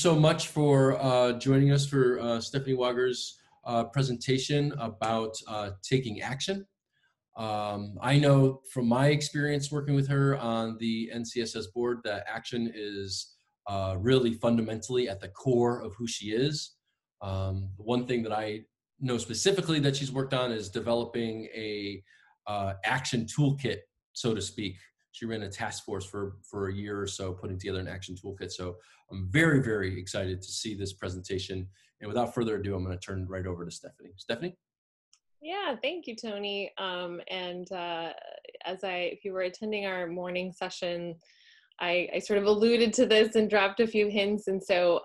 so much for joining us for Stephanie Wager's presentation about taking action. I know from my experience working with her on the NCSS board that action is really fundamentally at the core of who she is. One thing that I know specifically that she's worked on is developing a action toolkit, so to speak. She ran a task force for a year or so, putting together an action toolkit. So I'm very, very excited to see this presentation. And without further ado, I'm going to turn right over to Stephanie. Stephanie? Yeah, thank you, Tony. If you were attending our morning session, I sort of alluded to this and dropped a few hints. And so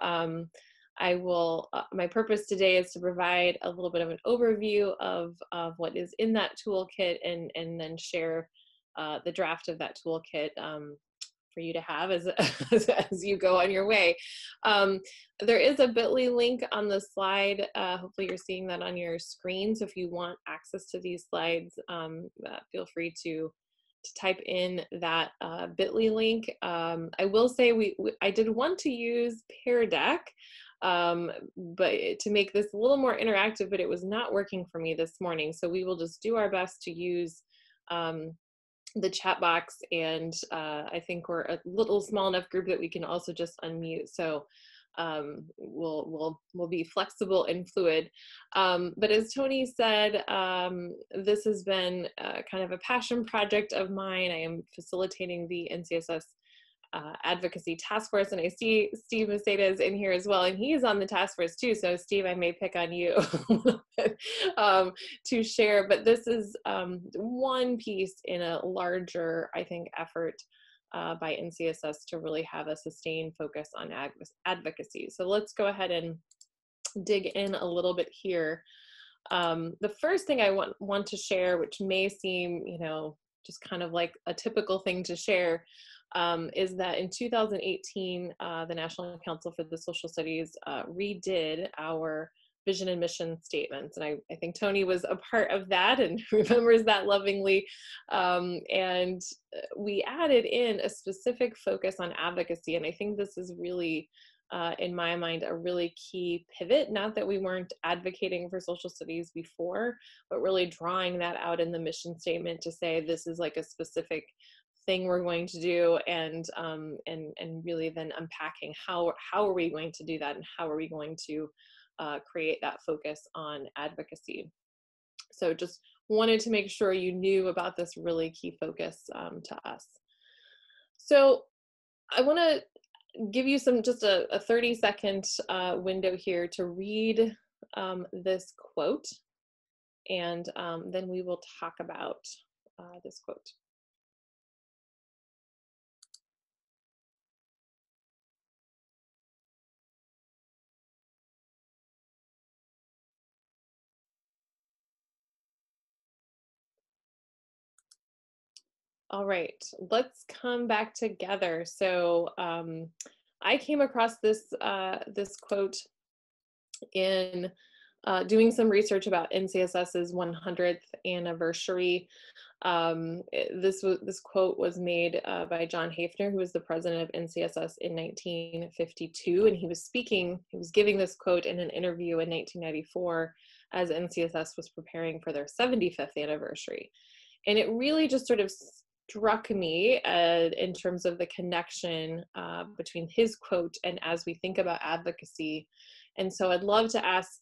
my purpose today is to provide a little bit of an overview of what is in that toolkit and then share the draft of that toolkit for you to have as you go on your way. There is a bit.ly link on the slide. Hopefully you're seeing that on your screen. So if you want access to these slides, feel free to type in that bit.ly link. I will say I did want to use Pear Deck, but to make this a little more interactive, but it was not working for me this morning. So we will just do our best to use the chat box, and I think we're a little small enough group that we can also just unmute. So we'll be flexible and fluid. But as Tony said, this has been kind of a passion project of mine. I am facilitating the NCSS Advocacy Task Force, and I see Steve Maceda is in here as well, and he's on the task force too. So Steve, I may pick on you to share, but this is one piece in a larger, I think, effort by NCSS to really have a sustained focus on advocacy. So let's go ahead and dig in a little bit here. The first thing I want to share, which may seem, just kind of like a typical thing to share, is that in 2018, the National Council for the Social Studies redid our vision and mission statements. And I think Tony was a part of that and remembers that lovingly. And we added in a specific focus on advocacy. And I think this is really, in my mind, a really key pivot. Not that we weren't advocating for social studies before, but really drawing that out in the mission statement to say this is like a specific thing we're going to do, and really then unpacking how are we going to do that, and how are we going to create that focus on advocacy. So just wanted to make sure you knew about this really key focus to us. So I want to give you just a 30-second window here to read this quote, and then we will talk about this quote. All right, let's come back together. So I came across this quote in doing some research about NCSS's 100th anniversary. This quote was made by John Hafner, who was the president of NCSS in 1952, and he was giving this quote in an interview in 1994 as NCSS was preparing for their 75th anniversary. And it really just sort of struck me in terms of the connection between his quote and as we think about advocacy. And so I'd love to ask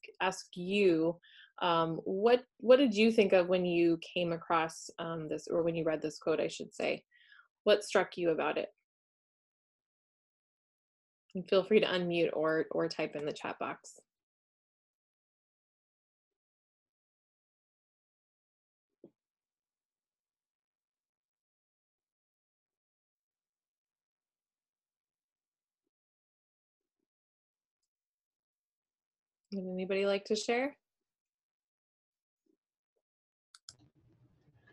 you, what did you think of when you came across this, or when you read this quote, I should say? What struck you about it? And feel free to unmute or type in the chat box. Would anybody like to share?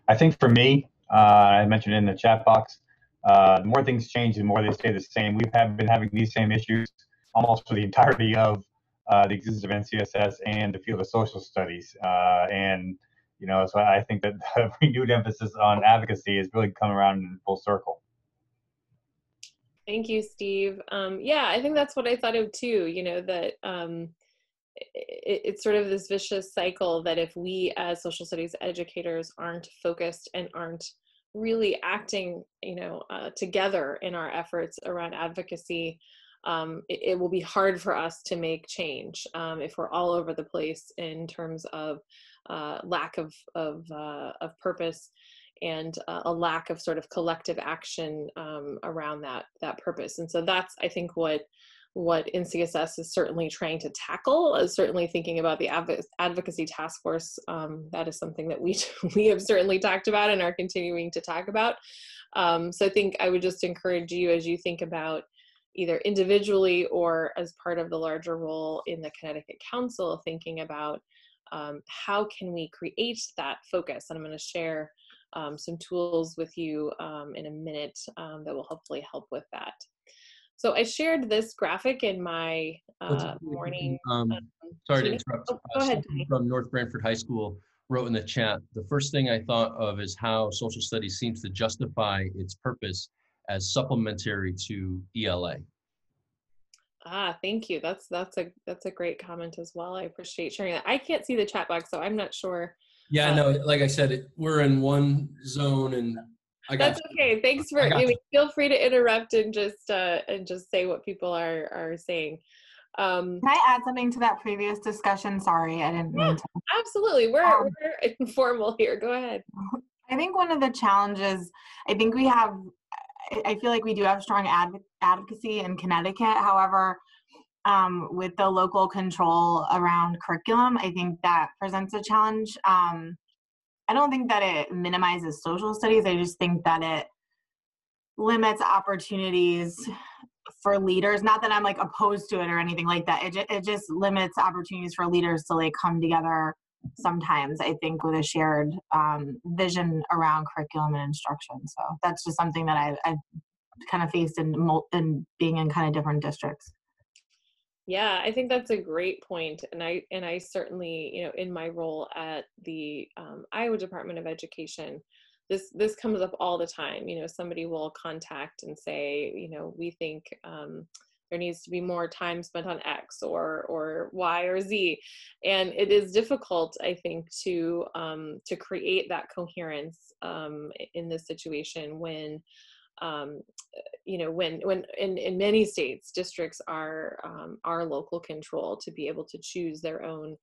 I think for me, I mentioned in the chat box, the more things change, the more they stay the same. We've been having these same issues almost for the entirety of the existence of NCSS and the field of social studies. So I think that the renewed emphasis on advocacy has really come around in full circle. Thank you, Steve. Yeah, I think that's what I thought of too, you know, that it's sort of this vicious cycle that if we as social studies educators aren't focused and aren't really acting, you know, together in our efforts around advocacy, it will be hard for us to make change if we're all over the place in terms of lack of purpose and a lack of sort of collective action around that purpose. And so that's, I think, what NCSS is certainly trying to tackle, is certainly thinking about the advocacy task force. That is something that we have certainly talked about and are continuing to talk about. So I think I would just encourage you, as you think about either individually or as part of the larger role in the Connecticut Council, thinking about how can we create that focus. And I'm going to share some tools with you in a minute that will hopefully help with that. So I shared this graphic in my morning. Sorry to keynote. interrupt. Oh, go ahead. From North Branford High School wrote in the chat, the first thing I thought of is how social studies seems to justify its purpose as supplementary to ELA. Thank you. That's a great comment as well. I appreciate sharing that. I can't see the chat box, so I'm not sure. Yeah, no, like I said, we're in one zone, and that's okay. Thanks for, feel free to interrupt and just say what people are saying. Can I add something to that previous discussion? Sorry, I didn't mean to. Absolutely. We're informal here. Go ahead. I think one of the challenges, I feel like we do have strong advocacy in Connecticut. However, with the local control around curriculum, I think that presents a challenge. I don't think that it minimizes social studies. I just think that it limits opportunities for leaders. Not that I'm like opposed to it or anything like that. It just limits opportunities for leaders to like come together sometimes, I think, with a shared vision around curriculum and instruction. So that's just something that I've kind of faced in being in kind of different districts. Yeah, I think that's a great point. And I certainly, you know, in my role at the Iowa Department of Education, this comes up all the time. You know, somebody will contact and say, you know, we think there needs to be more time spent on X or Y or Z. And it is difficult, I think, to create that coherence in this situation when you know, when in many states, districts are local control to be able to choose their own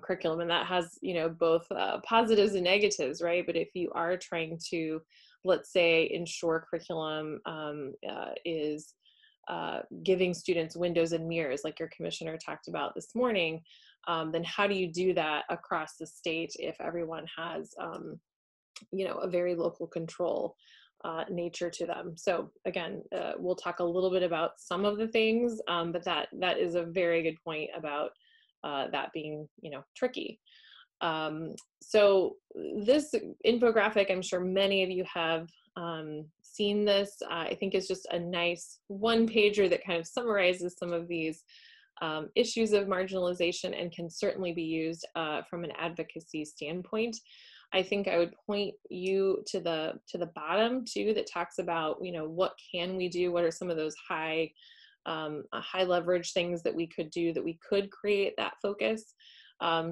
curriculum. And that has, you know, both positives and negatives, right? But if you are trying to, let's say, ensure curriculum is giving students windows and mirrors, like your commissioner talked about this morning, then how do you do that across the state if everyone has, you know, a very local control nature to them? So again, we'll talk a little bit about some of the things, but that is a very good point about that being, you know, tricky. So this infographic, I'm sure many of you have seen this. I think is just a nice one-pager that kind of summarizes some of these issues of marginalization and can certainly be used from an advocacy standpoint. I think I would point you to the bottom too, that talks about, you know, what can we do? What are some of those high leverage things that we could do that we could create that focus?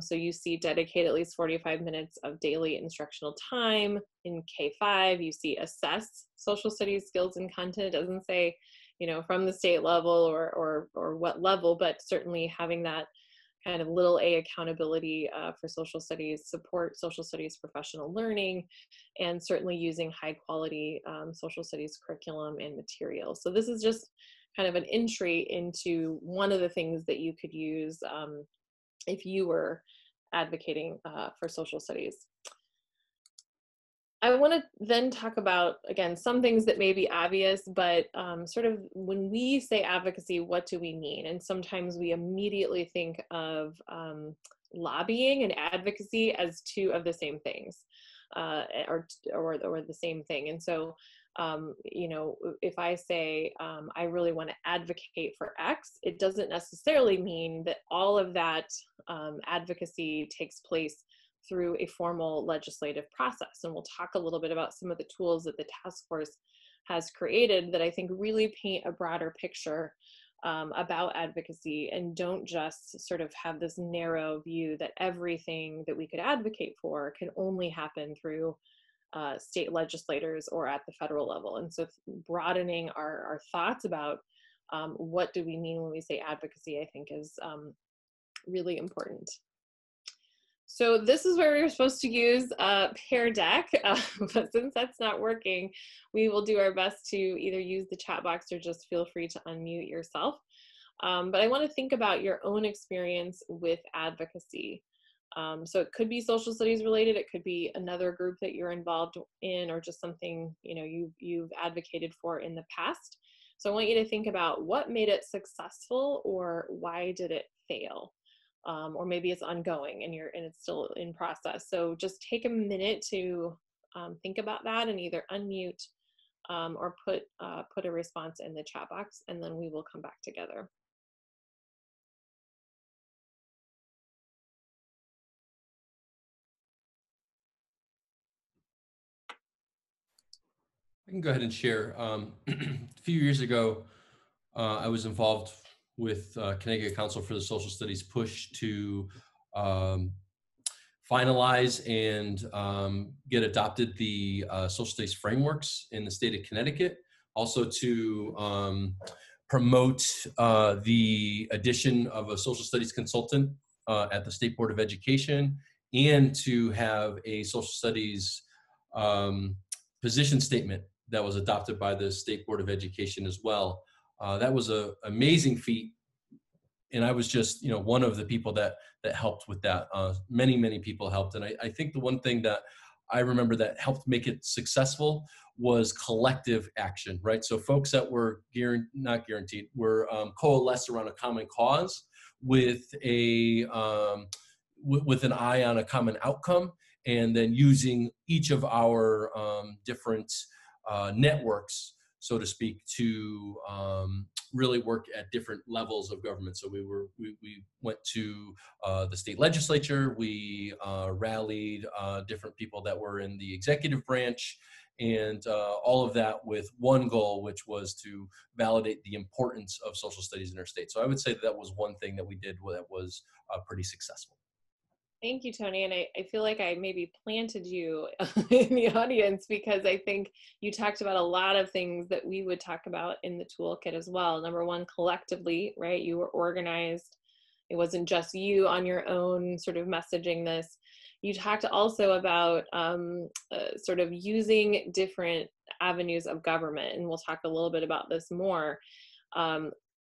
So you see dedicate at least 45 minutes of daily instructional time. In K-5, you see assess social studies skills and content. It doesn't say, you know, from the state level or what level, but certainly having that kind of little a accountability for social studies, support social studies professional learning, and certainly using high quality social studies curriculum and materials. So this is just kind of an entry into one of the things that you could use if you were advocating for social studies. I want to then talk about, again, some things that may be obvious, but sort of when we say advocacy, what do we mean? And sometimes we immediately think of lobbying and advocacy as two of the same things, or the same thing. And so, you know, if I say I really want to advocate for X, it doesn't necessarily mean that all of that advocacy takes place through a formal legislative process. And we'll talk a little bit about some of the tools that the task force has created that I think really paint a broader picture about advocacy, and don't just sort of have this narrow view that everything that we could advocate for can only happen through state legislators or at the federal level. And so broadening our thoughts about what do we mean when we say advocacy, I think is really important. So this is where we were supposed to use Pear Deck, but since that's not working, we will do our best to either use the chat box or just feel free to unmute yourself. But I want to think about your own experience with advocacy. So it could be social studies related, it could be another group that you're involved in, or just something you've advocated for in the past. So I want you to think about what made it successful, or why did it fail? Or maybe it's ongoing and it's still in process. So just take a minute to think about that, and either unmute or put a response in the chat box, and then we will come back together. I can go ahead and share. A few years ago, I was involved with Connecticut Council for the Social Studies push to finalize and get adopted the social studies frameworks in the state of Connecticut. Also to promote the addition of a social studies consultant at the State Board of Education, and to have a social studies position statement that was adopted by the State Board of Education as well. That was an amazing feat, and I was just one of the people that helped with that. Many people helped, and I think the one thing that I remember that helped make it successful was collective action, right? So folks that were not guaranteed, were coalesced around a common cause with with an eye on a common outcome, and then using each of our different networks, so to speak, to really work at different levels of government. So we went to the state legislature, we rallied different people that were in the executive branch, and all of that with one goal, which was to validate the importance of social studies in our state. So I would say that was one thing that we did that was pretty successful. Thank you, Tony. And I feel like I maybe planted you in the audience, because I think you talked about a lot of things that we would talk about in the toolkit as well. Number one, collectively, right? You were organized. It wasn't just you on your own sort of messaging this. You talked also about sort of using different avenues of government, and we'll talk a little bit about this more.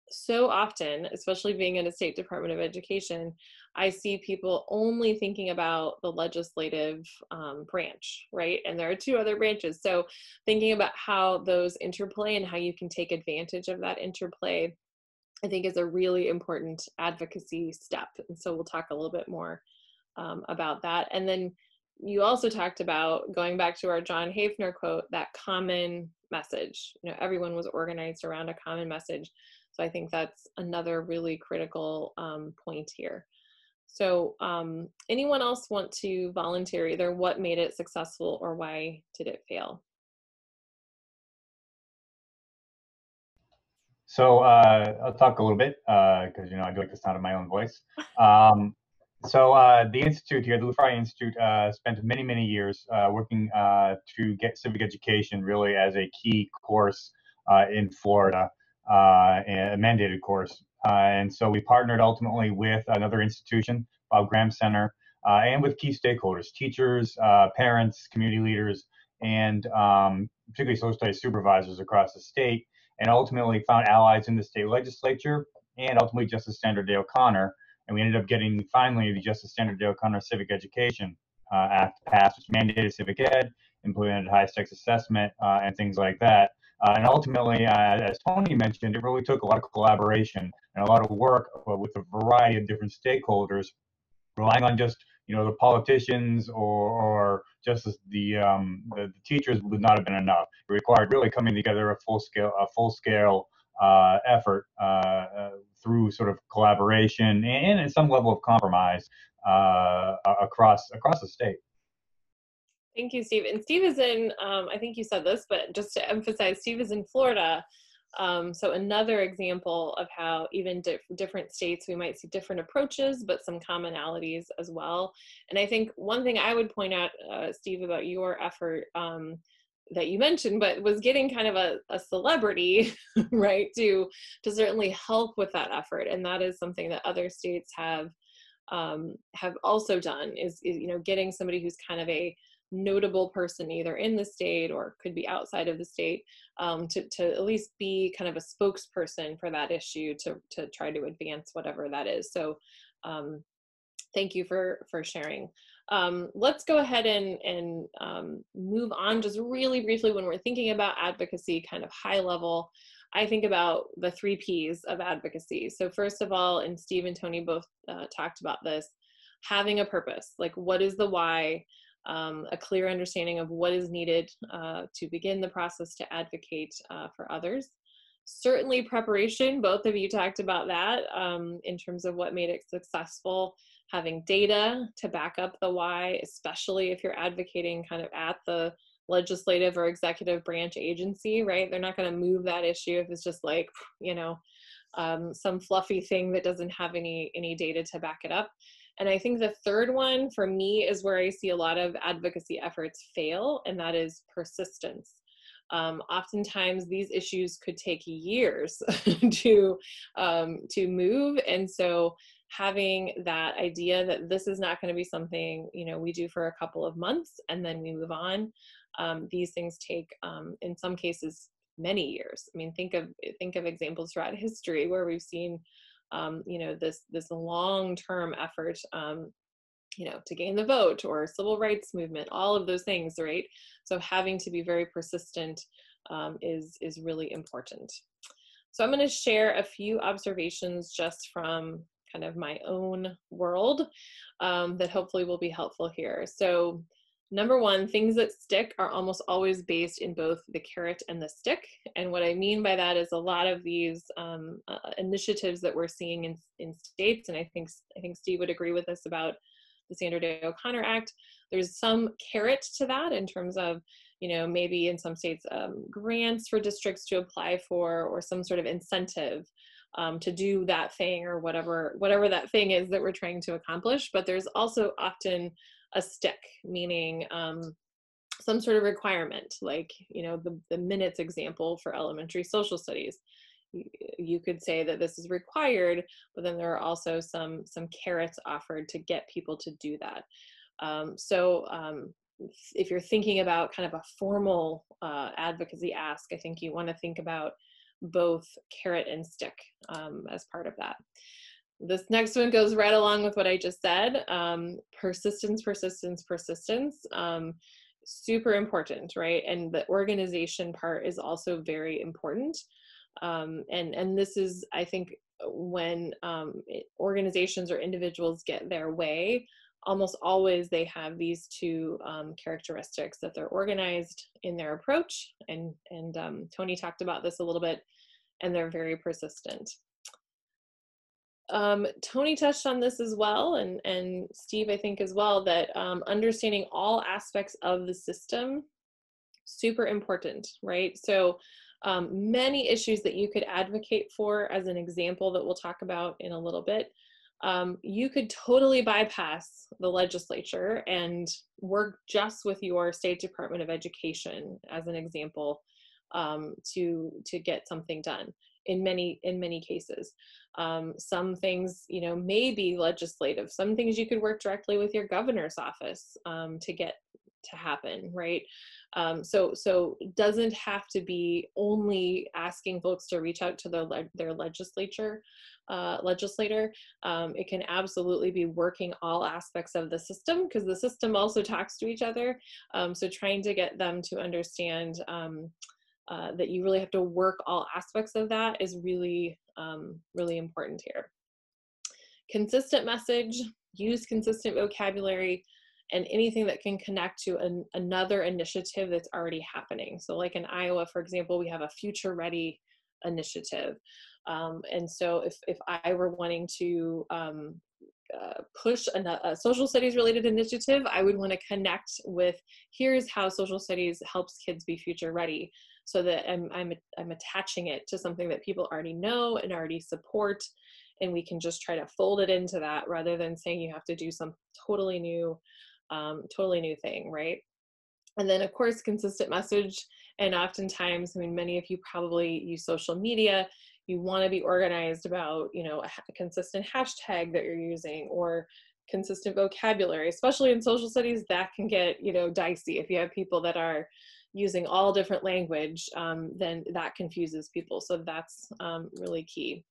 So often, especially being in a state Department of Education, I see people only thinking about the legislative branch, right? And there are two other branches. So thinking about how those interplay and how you can take advantage of that interplay, I think is a really important advocacy step. And so we'll talk a little bit more about that. And then you also talked about, going back to our John Hafner quote, that common message. Everyone was organized around a common message. So I think that's another really critical point here. So anyone else want to volunteer either what made it successful or why did it fail? So I'll talk a little bit because I do like the sound of my own voice. The Institute here, the Lou-Fry Institute, spent many years working to get civic education really as a key course in Florida, a mandated course. And so we partnered ultimately with another institution, Bob Graham Center, and with key stakeholders, teachers, parents, community leaders, and particularly social studies supervisors across the state, and ultimately found allies in the state legislature and ultimately Justice Sandra Day O'Connor. And we ended up getting finally the Justice Sandra Day O'Connor Civic Education Act passed, which mandated civic ed, implemented high stakes assessment, and things like that. And ultimately, as Tony mentioned, it really took a lot of collaboration and a lot of work with a variety of different stakeholders, relying on just the politicians or just the teachers would not have been enough. It required really coming together a full scale effort through sort of collaboration and some level of compromise across the state. Thank you, Steve. And Steve is in, I think you said this, but just to emphasize, Steve is in Florida. So another example of how even different states, we might see different approaches, but some commonalities as well. And I think one thing I would point out, Steve, about your effort that you mentioned, but was getting kind of a celebrity, right, to certainly help with that effort. And that is something that other states have also done, is getting somebody who's kind of a notable person either in the state or could be outside of the state, to at least be kind of a spokesperson for that issue to try to advance whatever that is. So thank you for sharing. Let's go ahead and move on just really briefly. When we're thinking about advocacy, kind of high level, I think about the 3 Ps of advocacy. So first of all, and Steve and Tony both talked about this, having a purpose, like what is the why, a clear understanding of what is needed to begin the process to advocate for others. Certainly preparation, both of you talked about that in terms of what made it successful, having data to back up the why, especially if you're advocating kind of at the legislative or executive branch agency, right? They're not going to move that issue if it's just like, some fluffy thing that doesn't have any data to back it up. And I think the third one for me is where I see a lot of advocacy efforts fail, and that is persistence. Oftentimes these issues could take years to move. And so having that idea that this is not going to be something, we do for a couple of months and then we move on. These things take, in some cases, many years. I mean, think of examples throughout history where we've seen, this long-term effort, to gain the vote or civil rights movement, all of those things, right? So having to be very persistent is really important. So I'm going to share a few observations just from kind of my own world that hopefully will be helpful here. So number one, things that stick are almost always based in both the carrot and the stick. And what I mean by that is a lot of these initiatives that we're seeing in states, and I think Steve would agree with us about the Sandra Day O'Connor Act, there's some carrot to that in terms of, maybe in some states, grants for districts to apply for, or some sort of incentive to do that thing, or whatever that thing is that we're trying to accomplish. But there's also often a stick, meaning some sort of requirement, like, the minutes example for elementary social studies. You could say that this is required, but then there are also some carrots offered to get people to do that. If you're thinking about kind of a formal advocacy ask, I think you want to think about both carrot and stick as part of that. This next one goes right along with what I just said. Persistence, persistence, persistence. Super important, right? And the organization part is also very important. And this is, I think, when organizations or individuals get their way, almost always they have these two characteristics, that they're organized in their approach, and Tony talked about this a little bit, and they're very persistent. Tony touched on this as well, and Steve, I think, as well, that understanding all aspects of the system, super important, right? So many issues that you could advocate for, as an example that we'll talk about in a little bit, you could totally bypass the legislature and work just with your State Department of Education, as an example, to get something done in many cases. Some things, may be legislative. Some things you could work directly with your governor's office to get to happen, right? So it doesn't have to be only asking folks to reach out to their legislator. It can absolutely be working all aspects of the system, because the system also talks to each other. So trying to get them to understand that you really have to work all aspects of that is really, really important here. Consistent message, use consistent vocabulary, and anything that can connect to another initiative that's already happening. So like in Iowa, for example, we have a Future Ready initiative. And so if I were wanting to push a social studies related initiative, I would want to connect with, here's how social studies helps kids be future ready, so that I'm attaching it to something that people already know and already support, and we can just try to fold it into that rather than saying you have to do some totally new thing, right? And then of course, consistent message. And oftentimes, I mean, many of you probably use social media. You want to be organized about, you know, a consistent hashtag that you're using, or consistent vocabulary, especially in social studies. That can get, you know, dicey. If you have people that are using all different language, then that confuses people. So that's really key.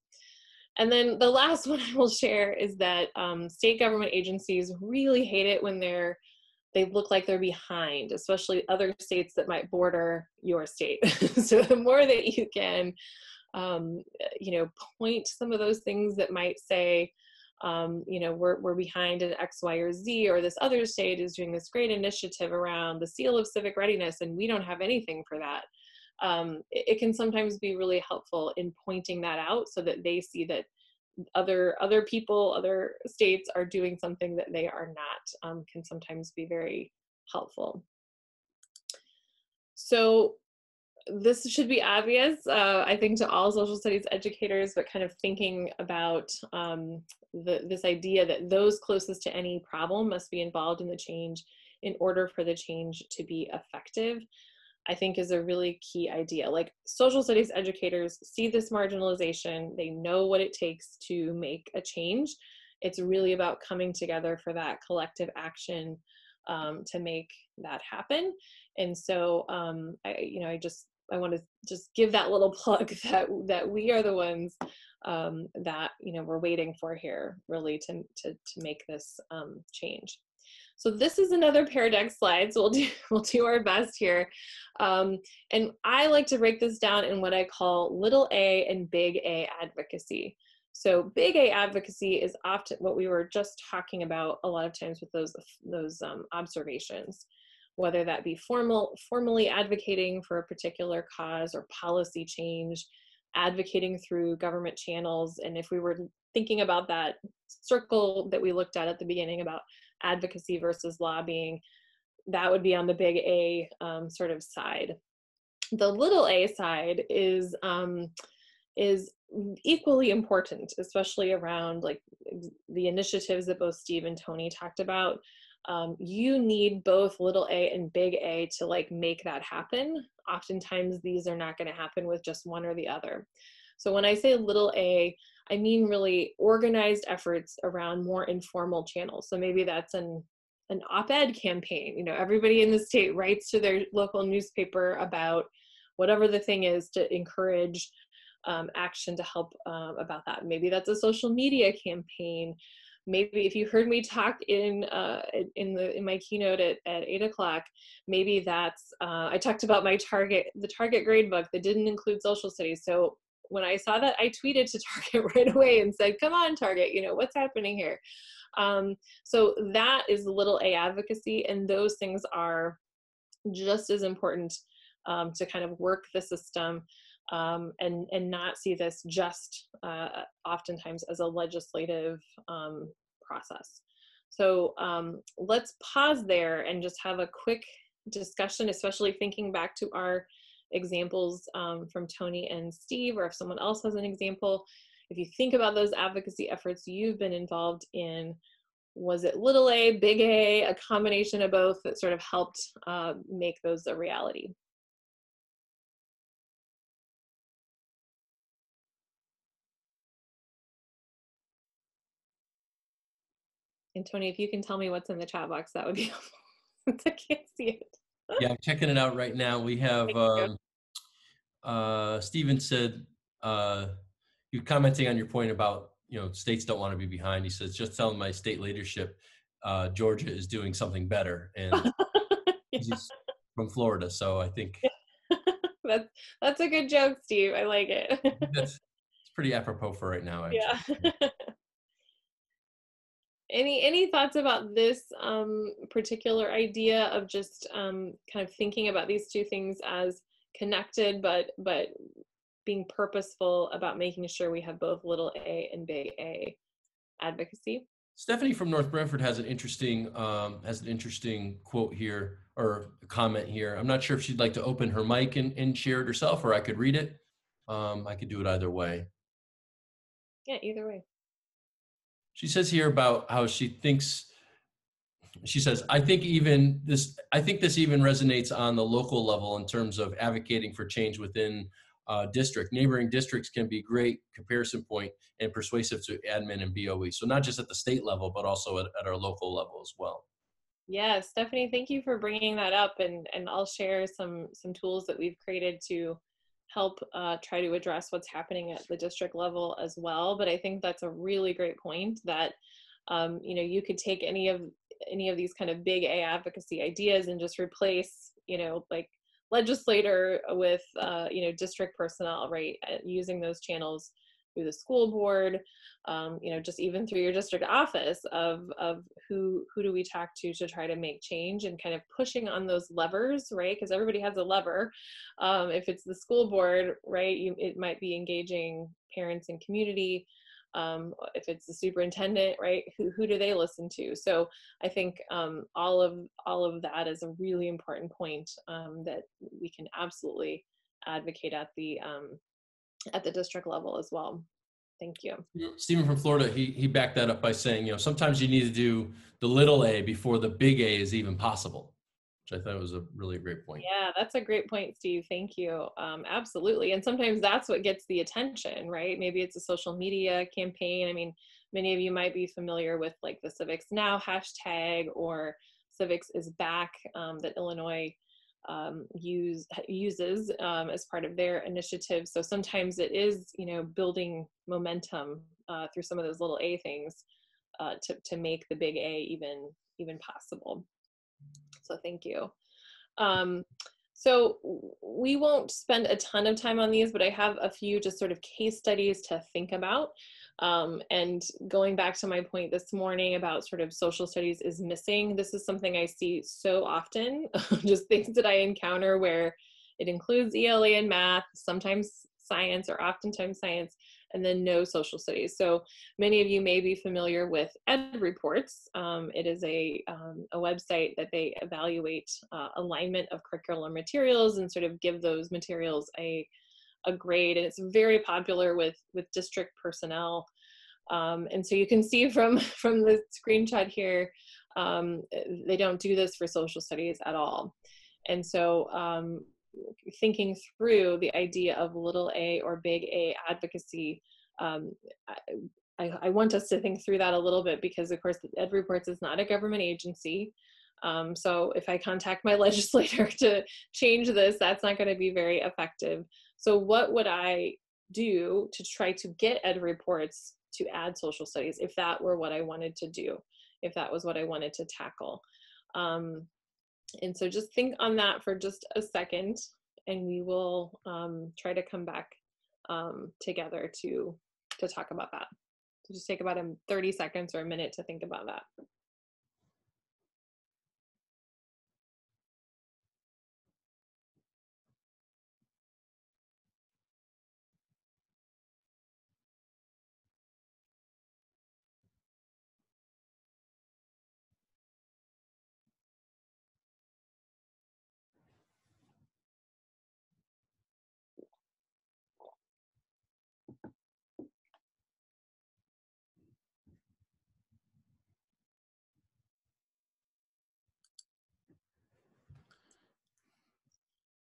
And then the last one I will share is that state government agencies really hate it when they look like they're behind, especially other states that might border your state. So the more that you can, you know, point some of those things that might say, you know, we're behind in X, Y, or Z, or this other state is doing this great initiative around the seal of civic readiness, and we don't have anything for that. It can sometimes be really helpful in pointing that out so that they see that other people, other states are doing something that they are not, can sometimes be very helpful. So this should be obvious, I think, to all social studies educators, but kind of thinking about this idea that those closest to any problem must be involved in the change in order for the change to be effective, I think is a really key idea. Like, social studies educators see this marginalization, they know what it takes to make a change. It's really about coming together for that collective action to make that happen. And so I want to just give that little plug that we are the ones that, you know, we're waiting for here, really, to make this change. So this is another Pear Deck slide, so we'll do our best here. And I like to break this down in what I call little a and big A advocacy. So big A advocacy is often what we were just talking about a lot of times with those observations, whether that be formally advocating for a particular cause or policy change, advocating through government channels. And if we were thinking about that circle that we looked at the beginning about advocacy versus lobbying, that would be on the big A sort of side. The little a side is equally important, especially around like the initiatives that both Steve and Tony talked about. You need both little a and big A to like make that happen. Oftentimes these are not going to happen with just one or the other. So when I say little a, I mean really organized efforts around more informal channels. So maybe that's an op-ed campaign. You know, everybody in the state writes to their local newspaper about whatever the thing is to encourage action to help about that. Maybe that's a social media campaign. Maybe if you heard me talk in my keynote at 8 o'clock, maybe that's, I talked about the Target grade book that didn't include social studies. So when I saw that, I tweeted to Target right away and said, come on, Target, you know, what's happening here? So that is little a advocacy, and those things are just as important to kind of work the system and not see this just oftentimes as a legislative process. So let's pause there and just have a quick discussion, especially thinking back to our examples from Tony and Steve, or if someone else has an example. If you think about those advocacy efforts you've been involved in, was it little a, big A, a combination of both that sort of helped make those a reality? And Tony, if you can tell me what's in the chat box, that would be helpful. I can't see it. Yeah, I'm checking it out right now. We have Stephen said, you're commenting on your point about, you know, states don't want to be behind. He says, just telling my state leadership, Georgia is doing something better. And he's from Florida, so I think that's a good joke, Steve. I like it. It's pretty apropos for right now, actually. Yeah. Any thoughts about this particular idea of just kind of thinking about these two things as connected, but being purposeful about making sure we have both little a and big A advocacy? Stephanie from North Brentford has an interesting quote here, or a comment here. I'm not sure if she'd like to open her mic and share it herself, or I could read it. I could do it either way. Yeah, either way. She says here about how she thinks. She says, I think this even resonates on the local level in terms of advocating for change within district. Neighboring districts can be great comparison point and persuasive to admin and BOE. So not just at the state level, but also at our local level as well. Yeah, Stephanie, thank you for bringing that up, and I'll share some tools that we've created to help try to address what's happening at the district level as well. But I think that's a really great point that you know, you could take any of these kind of big A advocacy ideas and just replace, you know, like legislator with you know, district personnel, right? Using those channels through the school board, you know, just even through your district office of who do we talk to try to make change, and kind of pushing on those levers, right? Because everybody has a lever. If it's the school board, right, it might be engaging parents and community. If it's the superintendent, right, who do they listen to? So I think all of that is a really important point that we can absolutely advocate at the district level as well. Thank you. Stephen from Florida, he backed that up by saying, you know, sometimes you need to do the little a before the big A is even possible, which I thought was a really great point. Yeah, that's a great point, Steve. Thank you. Absolutely. And sometimes that's what gets the attention, right? Maybe it's a social media campaign. I mean, many of you might be familiar with like the Civics Now hashtag, or Civics is Back, that Illinois uses as part of their initiative. So sometimes it is, you know, building momentum through some of those little A things to make the big A even possible. So thank you. So we won't spend a ton of time on these, but I have a few just sort of case studies to think about. And going back to my point this morning about sort of social studies is missing, this is something I see so often, just things that I encounter where it includes ELA and math, sometimes science, or oftentimes science, and then no social studies. So many of you may be familiar with Ed Reports. It is a website that they evaluate alignment of curricular materials and sort of give those materials a grade, and it's very popular with district personnel. And so you can see from the screenshot here, they don't do this for social studies at all. And so thinking through the idea of little a or big A advocacy, I want us to think through that a little bit, because of course Ed Reports is not a government agency. So if I contact my legislator to change this, that's not going to be very effective. So what would I do to try to get Ed Reports to add social studies if that were what I wanted to do, if that was what I wanted to tackle? And so just think on that for just a second, and we will try to come back together to talk about that. So just take about 30 seconds or a minute to think about that.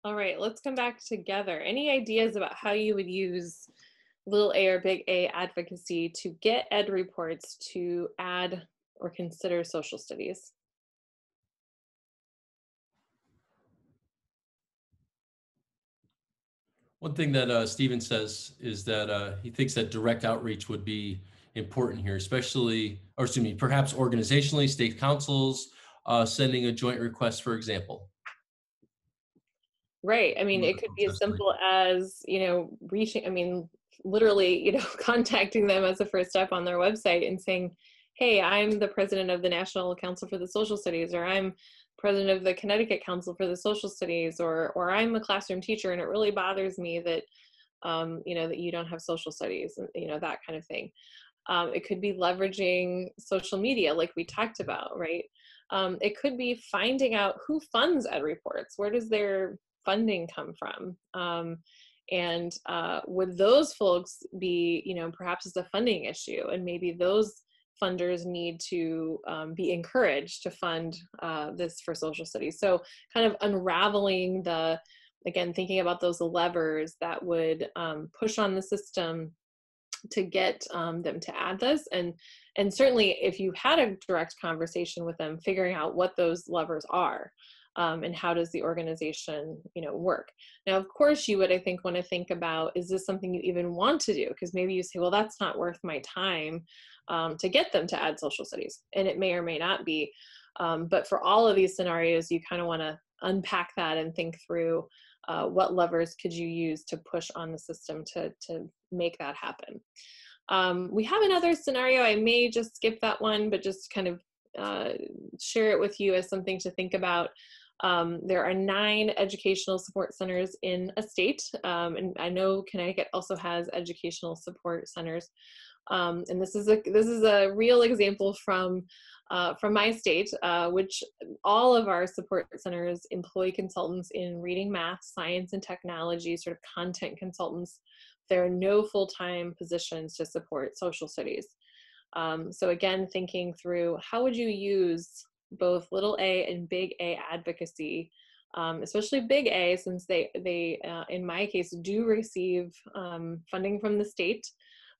All right, let's come back together. Any ideas about how you would use little a or big A advocacy to get Ed Reports to add or consider social studies? One thing that Stephen says is that he thinks that direct outreach would be important here, especially, or excuse me, perhaps organizationally, state councils sending a joint request, for example. Right. I mean, it could be as simple as, you know, reaching, I mean, literally, you know, contacting them as a first step on their website and saying, hey, I'm the president of the National Council for the Social Studies, or I'm president of the Connecticut Council for the Social Studies, or I'm a classroom teacher and it really bothers me that, you know, that you don't have social studies, you know, that kind of thing. It could be leveraging social media like we talked about, right? It could be finding out who funds ed reports. Where does their funding come from? And would those folks be, perhaps it's a funding issue, and maybe those funders need to be encouraged to fund this for social studies. So kind of unraveling again, thinking about those levers that would push on the system to get them to add this. And certainly if you had a direct conversation with them, figuring out what those levers are. And how does the organization, work? Now, of course, you would, I think, want to think about, is this something you even want to do? Because maybe you say, well, that's not worth my time to get them to add social studies. And it may or may not be. But for all of these scenarios, you kind of want to unpack that and think through what levers could you use to push on the system to make that happen. We have another scenario. I may just skip that one, but just kind of share it with you as something to think about. There are 9 educational support centers in a state, and I know Connecticut also has educational support centers. And this is a real example from my state, which all of our support centers employ consultants in reading, math, science, and technology, sort of content consultants. There are no full-time positions to support social studies. So again, thinking through how would you use both little a and big A advocacy, especially big A, since they in my case do receive funding from the state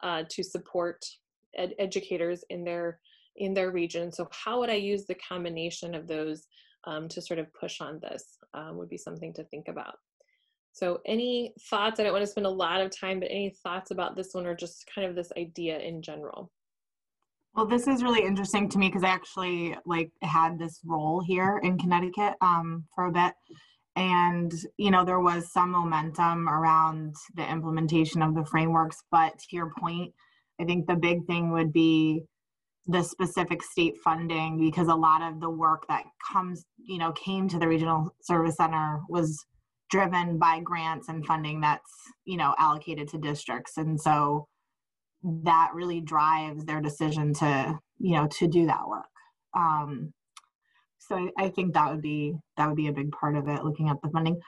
to support educators in their region. So how would I use the combination of those to sort of push on this would be something to think about. So any thoughts? I don't want to spend a lot of time, but any thoughts about this one, or just kind of this idea in general? Well, this is really interesting to me because I actually had this role here in Connecticut for a bit. And, there was some momentum around the implementation of the frameworks. But to your point, I think the big thing would be the specific state funding, because a lot of the work that came to the Regional Service Center was driven by grants and funding that's, allocated to districts. And so that really drives their decision to do that work. So I think that would be a big part of it, looking at the funding.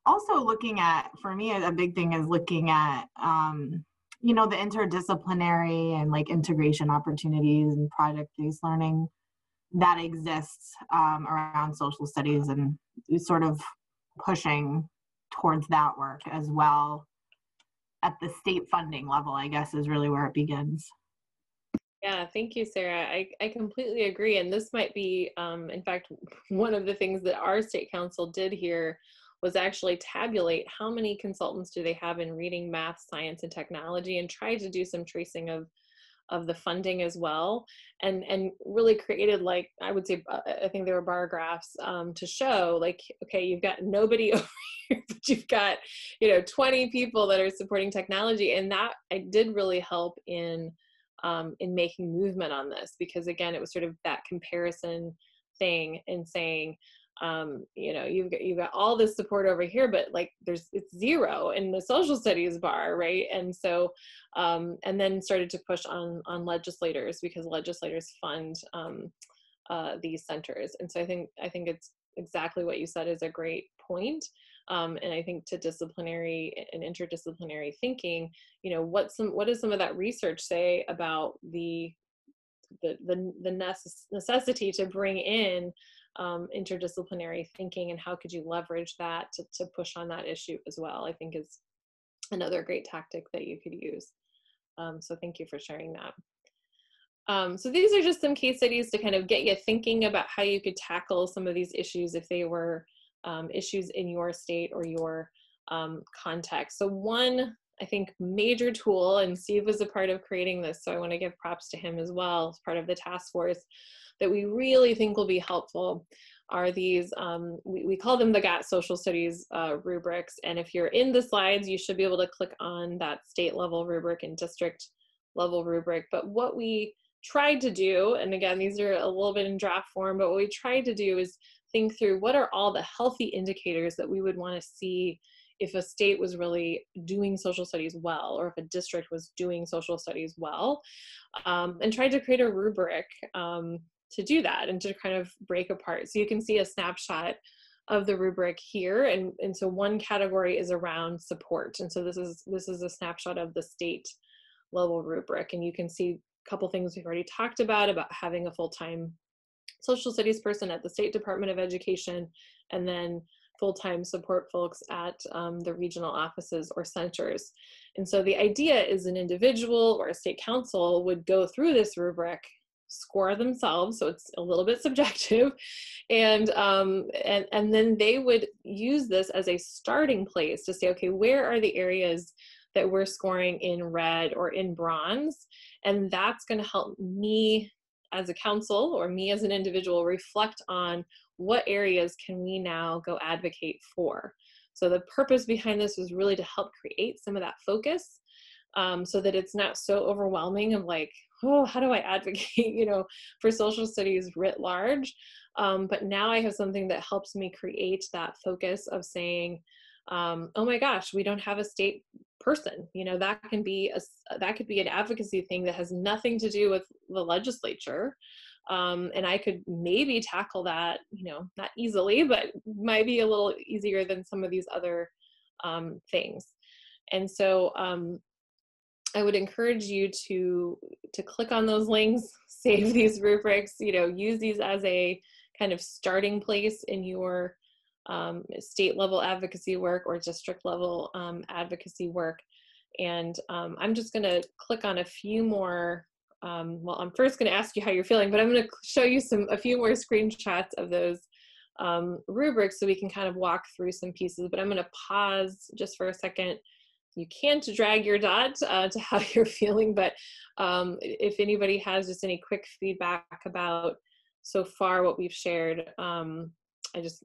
Also looking at, for me, a big thing is looking at, the interdisciplinary and integration opportunities and project-based learning that exists around social studies, and sort of pushing towards that work as well. At the state funding level, I guess, is really where it begins. Yeah, thank you, Sarah. I completely agree. And this might be, in fact, one of the things that our state council did here was actually tabulate how many consultants do they have in reading, math, science, and technology, and try to do some tracing of the funding as well, and really created, I would say, I think there were bar graphs to show, okay, you've got nobody over here, but you've got 20 people that are supporting technology, and that did really help in making movement on this, because again, it was sort of that comparison thing and saying, you've got all this support over here, but it's zero in the social studies bar, right? And so, and then started to push on legislators, because legislators fund these centers. And so I think it's exactly what you said is a great point. And I think to disciplinary and interdisciplinary thinking, what does some of that research say about the necessity to bring in interdisciplinary thinking, and how could you leverage that to push on that issue as well, I think is another great tactic that you could use. So thank you for sharing that. So these are just some case studies to kind of get you thinking about how you could tackle some of these issues if they were issues in your state or your context. So one, I think, major tool, and Steve was a part of creating this, so I want to give props to him as well as part of the task force, that we really think will be helpful are these, we call them the GATT Social Studies rubrics. And if you're in the slides, you should be able to click on that state level rubric and district level rubric. But what we tried to do, and again, these are a little bit in draft form, but what we tried to do is think through what are all the healthy indicators that we would want to see if a state was really doing social studies well, or if a district was doing social studies well, and tried to create a rubric to do that and to kind of break apart. So you can see a snapshot of the rubric here, and so one category is around support, and so this is a snapshot of the state level rubric, and you can see a couple things we've already talked about having a full-time social studies person at the State Department of Education, and then full-time support folks at the regional offices or centers. And so the idea is an individual or a state council would go through this rubric, score themselves, so it's a little bit subjective, and then they would use this as a starting place to say, okay, where are the areas that we're scoring in red or in bronze? And that's going to help me as a council or me as an individual reflect on what areas can we now go advocate for. So the purpose behind this was really to help create some of that focus, so that it's not so overwhelming of like, oh, how do I advocate, for social studies writ large? But now I have something that helps me create that focus of saying, oh my gosh, we don't have a state person. That could be an advocacy thing that has nothing to do with the legislature. And I could maybe tackle that, not easily, but might be a little easier than some of these other things. And so I would encourage you to click on those links, save these rubrics, use these as a kind of starting place in your state level advocacy work or district level advocacy work. And I'm just going to click on a few more. Well, I'm first going to ask you how you're feeling, but I'm going to show you a few more screenshots of those rubrics so we can kind of walk through some pieces. But I'm going to pause just for a second. You can't drag your dot to how you're feeling, but if anybody has just any quick feedback about so far what we've shared, I just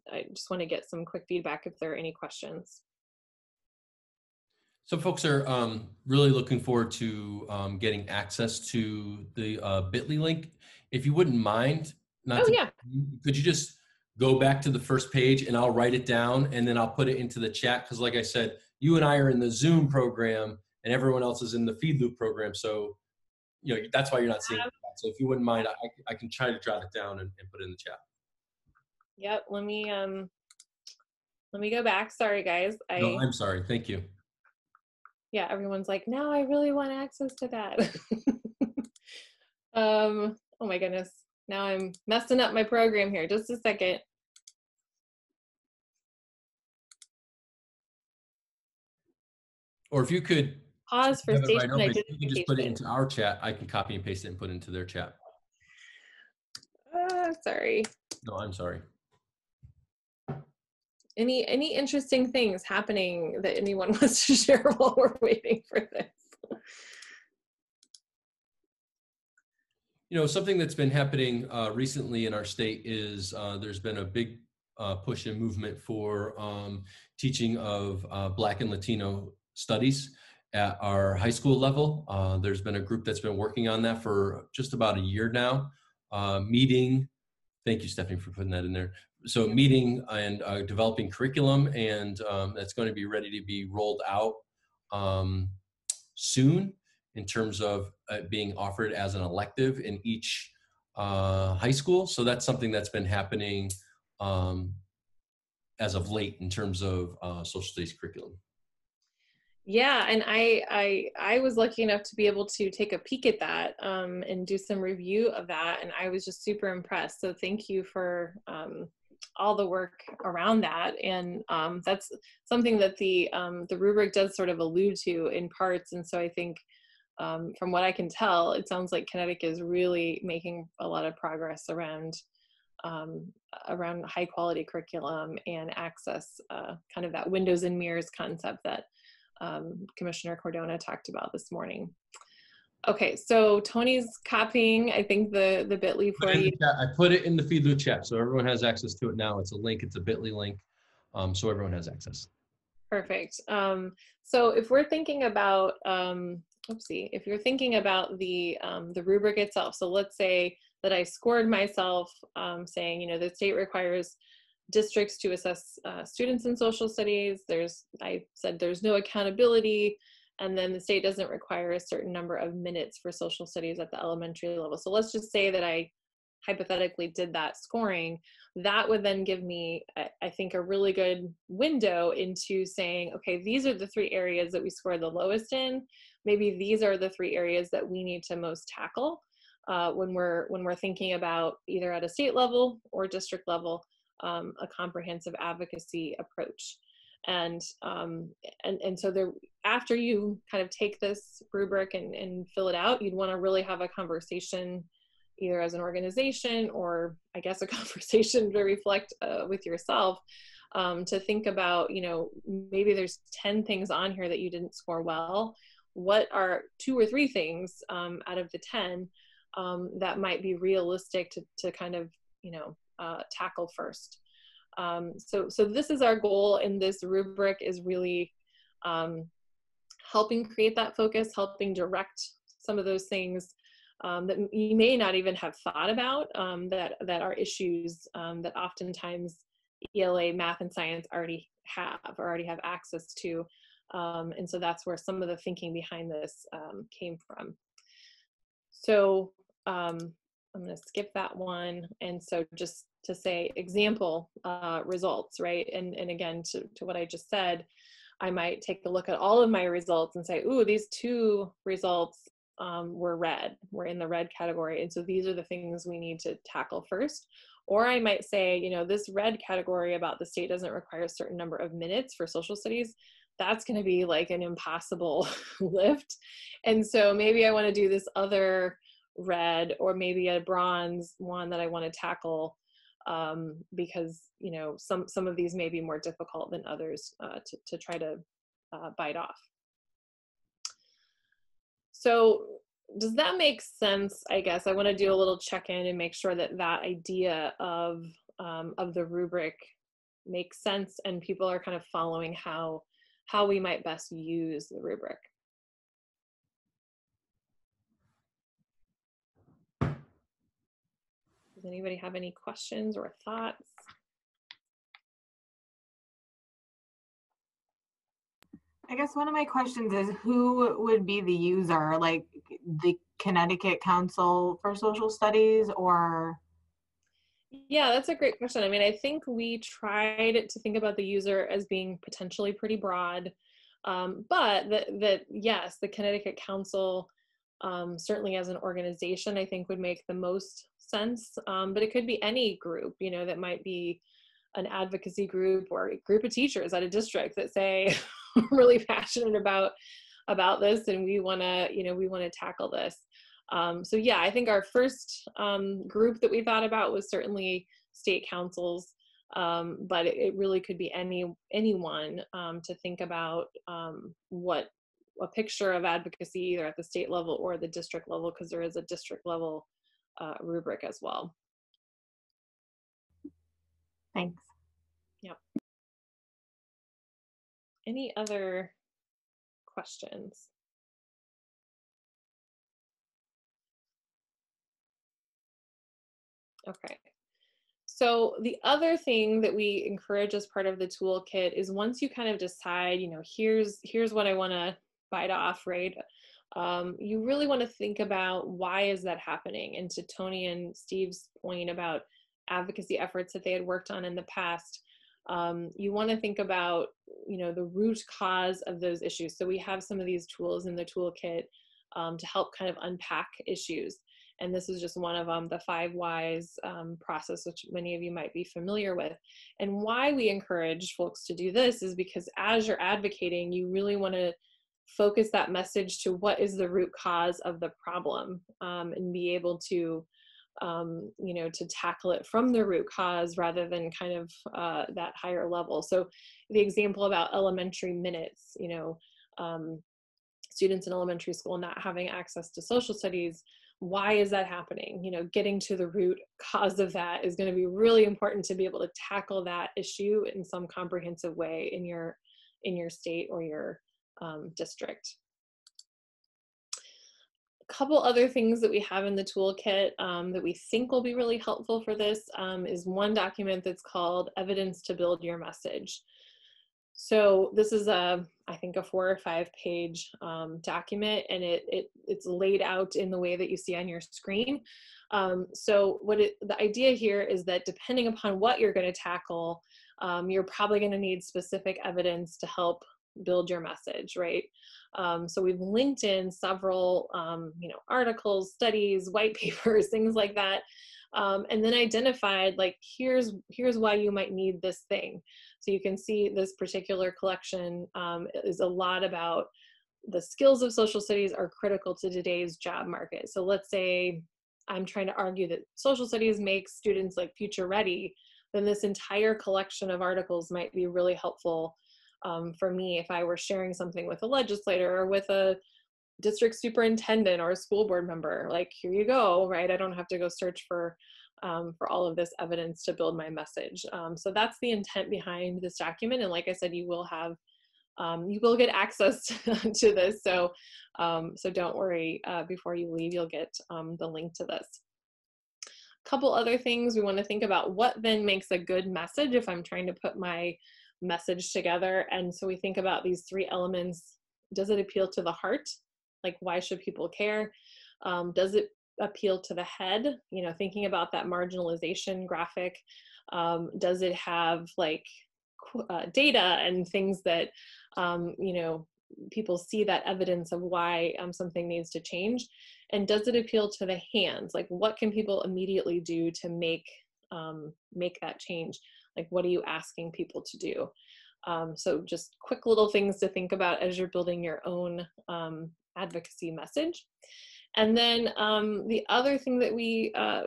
want to get some quick feedback if there are any questions. Some folks are really looking forward to getting access to the bit.ly link. If you wouldn't mind, could you just go back to the first page and I'll write it down and then I'll put it into the chat? Because like I said, you and I are in the Zoom program and everyone else is in the feed loop program. So, that's why you're not seeing it. So if you wouldn't mind, I can try to jot it down and put it in the chat. Yep. Let me go back. Sorry, guys. No, I'm sorry. Thank you. Yeah, everyone's like, now I really want access to that. Oh my goodness. Now I'm messing up my program here. Just a second. Or if you could pause for station identification. You can just put it into our chat. I can copy and paste it and put it into their chat. Sorry. No, I'm sorry. Any interesting things happening that anyone wants to share while we're waiting for this? Something that's been happening recently in our state is there's been a big push and movement for teaching of Black and Latino studies at our high school level. There's been a group that's been working on that for just about a year now, meeting. Thank you, Stephanie, for putting that in there. So meeting and developing curriculum, and that's going to be ready to be rolled out soon in terms of being offered as an elective in each high school. So that's something that's been happening as of late in terms of social studies curriculum. Yeah, and I was lucky enough to be able to take a peek at that and do some review of that, and I was just super impressed. So thank you for all the work around that, and that's something that the rubric does sort of allude to in parts. And so I think from what I can tell, it sounds like Connecticut is really making a lot of progress around high quality curriculum and access, kind of that windows and mirrors concept that Commissioner Cordona talked about this morning. Okay, so Tony's copying, I think, the bit.ly for you. I put it in the feed loop chat, so everyone has access to it now. It's a link, it's a bit.ly link, so everyone has access. Perfect. So if we're thinking about, if you're thinking about the rubric itself, so let's say that I scored myself saying, the state requires districts to assess students in social studies. I said there's no accountability, and then the state doesn't require a certain number of minutes for social studies at the elementary level. So let's just say that I hypothetically did that scoring. That would then give me, I think, a really good window into saying, okay, these are the 3 areas that we scored the lowest in. Maybe these are the 3 areas that we need to most tackle when we're thinking about, either at a state level or district level, a comprehensive advocacy approach. And so there, after you kind of take this rubric and fill it out, you'd want to really have a conversation, either as an organization, or I guess a conversation to reflect with yourself, to think about, you know, maybe there's 10 things on here that you didn't score well. What are 2 or 3 things out of the 10 that might be realistic to kind of, you know, tackle first? So this is our goal in this rubric, is really helping create that focus, helping direct some of those things that you may not even have thought about, that are issues that oftentimes ELA, math, and science already have access to. And so that's where some of the thinking behind this came from. So I'm going to skip that one. And so just to say example results, right? And again, to what I just said, I might take a look at all of my results and say, ooh, these 2 results were red, we're in the red category. And so these are the things we need to tackle first. Or I might say, you know, this red category about the state doesn't require a certain number of minutes for social studies, that's going to be like an impossible lift. And so maybe I want to do this other red, or maybe a bronze one that I want to tackle, because, you know, some of these may be more difficult than others to try to bite off. So does that make sense? I guess I want to do a little check-in and make sure that that idea of the rubric makes sense and people are kind of following how we might best use the rubric. Does anybody have any questions or thoughts? I guess one of my questions is, who would be the user, like the Connecticut Council for Social Studies, or? Yeah, that's a great question. I mean, I think we tried to think about the user as being potentially pretty broad, but that yes, the Connecticut Council, certainly as an organization, I think would make the most sense, but it could be any group, you know, that might be an advocacy group or a group of teachers at a district that say, really passionate about this, and we want to tackle this. So yeah, I think our first group that we thought about was certainly state councils, but it really could be anyone to think about what a picture of advocacy, either at the state level or the district level, because there is a district level rubric as well. Thanks. Yep. Any other questions? Okay. So the other thing that we encourage as part of the toolkit is, once you kind of decide, you know, here's what I want to bite off, right? You really want to think about, why is that happening? And to Tony and Steve's point about advocacy efforts that they had worked on in the past, you want to think about, you know, the root cause of those issues. So we have some of these tools in the toolkit to help kind of unpack issues. And this is just one of them, the 5 whys process, which many of you might be familiar with. And why we encourage folks to do this is because as you're advocating, you really want to focus that message to what is the root cause of the problem, and be able to, you know, to tackle it from the root cause rather than kind of that higher level. So the example about elementary minutes, you know, students in elementary school not having access to social studies, why is that happening? You know, getting to the root cause of that is going to be really important to be able to tackle that issue in some comprehensive way in your state or your district. couple other things that we have in the toolkit that we think will be really helpful for this is one document that's called Evidence to Build Your Message. So this is I think a 4 or 5 page document, and it's laid out in the way that you see on your screen. So the idea here is that depending upon what you're going to tackle, you're probably going to need specific evidence to help build your message, right? So we've linked in several, articles, studies, white papers, things like that, and then identified like here's why you might need this thing. So you can see this particular collection is a lot about the skills of social studies are critical to today's job market. So let's say I'm trying to argue that social studies makes students like future ready, then this entire collection of articles might be really helpful for me if I were sharing something with a legislator or with a district superintendent or a school board member. Like, here you go, right? I don't have to go search for all of this evidence to build my message. So that's the intent behind this document. And like I said, you will get access to this. So don't worry, before you leave, you'll get the link to this. A couple other things we want to think about: what then makes a good message if I'm trying to put my message together? And so we think about these 3 elements. Does it appeal to the heart? Like, why should people care? Does it appeal to the head? Thinking about that marginalization graphic. Does it have like data and things that, people see that evidence of why something needs to change? And does it appeal to the hands? Like, what can people immediately do to make that change? Like, what are you asking people to do? So just quick little things to think about as you're building your own advocacy message. And then the other thing that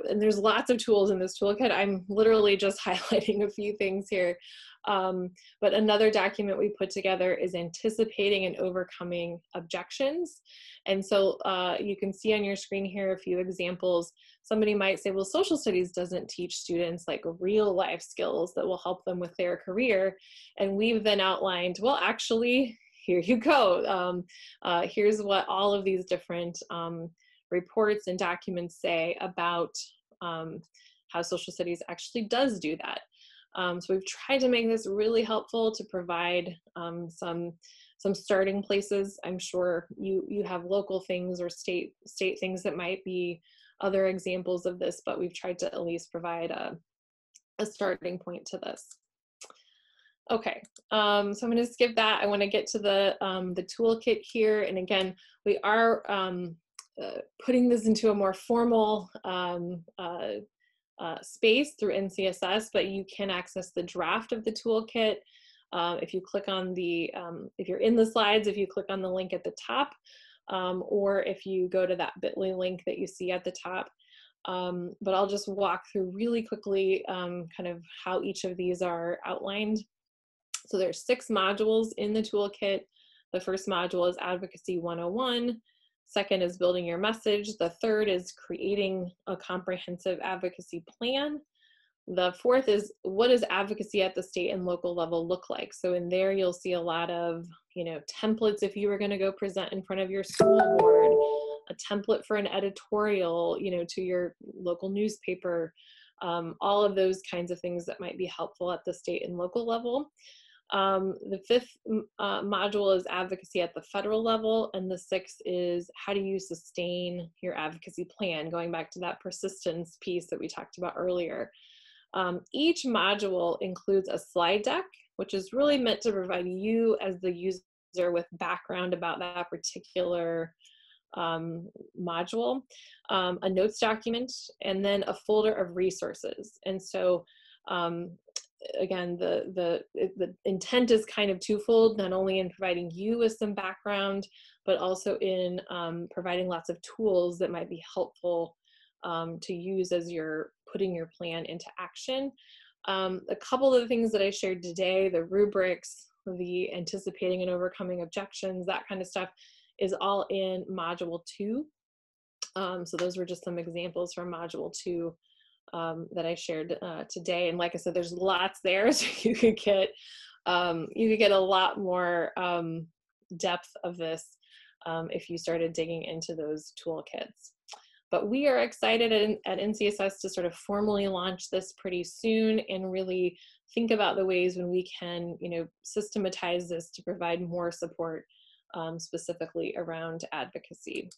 and there's lots of tools in this toolkit. I'm literally just highlighting a few things here. But another document we put together is Anticipating and Overcoming Objections. And so you can see on your screen here a few examples. Somebody might say, well, social studies doesn't teach students like real life skills that will help them with their career. And we've then outlined, well, actually, here you go. Here's what all of these different reports and documents say about how social studies actually does do that. So we've tried to make this really helpful to provide some starting places. I'm sure you have local things or state things that might be other examples of this, but we've tried to at least provide a starting point to this. Okay, so I'm going to skip that. I want to get to the toolkit here. And again, we are putting this into a more formal space through NCSS, but you can access the draft of the toolkit. If you click on if you're in the slides, if you click on the link at the top, or if you go to that bit.ly link that you see at the top. But I'll just walk through really quickly kind of how each of these are outlined. So there's 6 modules in the toolkit. The first module is Advocacy 101. Second is Building Your Message. The third is Creating a Comprehensive Advocacy Plan. The fourth is, what does advocacy at the state and local level look like? So in there, you'll see a lot of, templates if you were going to go present in front of your school board, a template for an editorial, to your local newspaper, all of those kinds of things that might be helpful at the state and local level. The 5th module is Advocacy at the federal level, and the 6th is how do you sustain your advocacy plan, going back to that persistence piece that we talked about earlier. Each module includes a slide deck, which is really meant to provide you as the user with background about that particular module, a notes document, and then a folder of resources. And so again, the intent is kind of twofold, not only in providing you with some background, but also in providing lots of tools that might be helpful to use as you're putting your plan into action. A couple of the things that I shared today, the rubrics, the anticipating and overcoming objections, that kind of stuff is all in module 2. So those were just some examples from module 2 that I shared today. And like I said, there's lots there, so you could get a lot more depth of this if you started digging into those toolkits. But we are excited at NCSS to sort of formally launch this pretty soon and really think about the ways when we can, systematize this to provide more support specifically around advocacy.